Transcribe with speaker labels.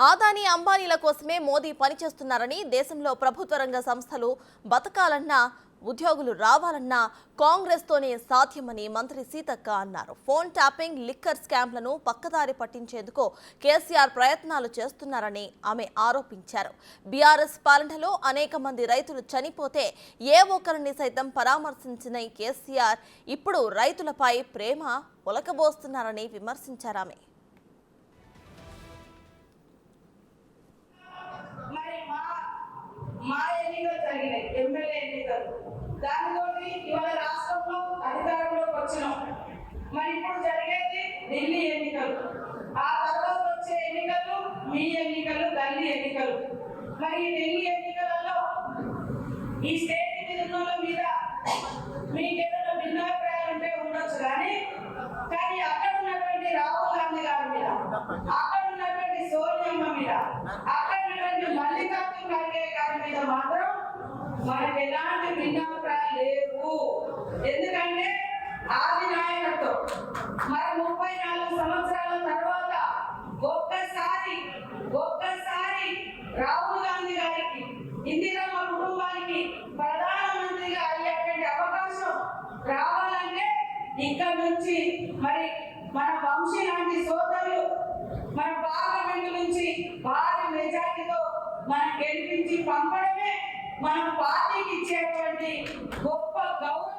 Speaker 1: ఆదాని అంబానీల కోసమే మోదీ పనిచేస్తున్నారని, దేశంలో ప్రభుత్వ రంగ సంస్థలు బతకాలన్నా ఉద్యోగులు రావాలన్నా కాంగ్రెస్ తోనే సాధ్యమని మంత్రి సీతక్క అన్నారు. ఫోన్ ట్యాపింగ్, లిక్కర్ స్కామ్లను పక్కదారి పట్టించేందుకు కేసీఆర్ ప్రయత్నాలు చేస్తున్నారని ఆమె ఆరోపించారు. బీఆర్ఎస్ పాలనలో అనేక మంది రైతులు చనిపోతే ఏ ఒక్కరిని సైతం పరామర్శించిన కేసీఆర్ ఇప్పుడు రైతులపై ప్రేమ ఒలకబోస్తున్నారని విమర్శించారామె.
Speaker 2: మా ఎన్నికలు జరిగినాయి, ఎమ్మెల్యే ఎన్నికలు. దానితో ఇవాళ రాష్ట్రంలో అధికారంలోకి వచ్చినాం. మరి ఇప్పుడు జరిగేది ఢిల్లీ ఎన్నికలు, ఆ తర్వాత వచ్చే ఎన్నికలు మీ ఎన్నికలు, ఢిల్లీ ఎన్నికలు. మరి ఈ ఢిల్లీ ఎన్నికలలో ఈ స్టేట్ నిధుల మీద మీకేదైనా భిన్నాభిప్రాయాలు ఉంటే ఉండొచ్చు, కానీ అక్కడ ఉన్నటువంటి రాహుల్ గాంధీ గారి మీద, అక్కడ ఉన్నటువంటి సోనియమ్మ మీద, అక్కడ ఉన్నటువంటి మల్లికార్జున ఖర్గే గారి మీద మాత్రం మనకు ఎలాంటి భిన్నాభిప్రాయాలు లేవు. ఎందుకంటే ఆది నాయకత్వం మరి 34 సంవత్సరాల తర్వాత ఒక్కసారి రాహుల్ గాంధీ గారికి, ఇందిరమ్మ కుటుంబానికి ప్రధానమంత్రిగా అయ్యేటువంటి అవకాశం రావాలంటే ఇక్కడ నుంచి మరి మన వంశీ లాంటి సోదరులు మన పార్లమెంట్ నుంచి భారీ మెజార్టీతో మనం గెలిపించి పంపడమే మన పార్టీకి ఇచ్చేటువంటి గొప్ప గౌరవం.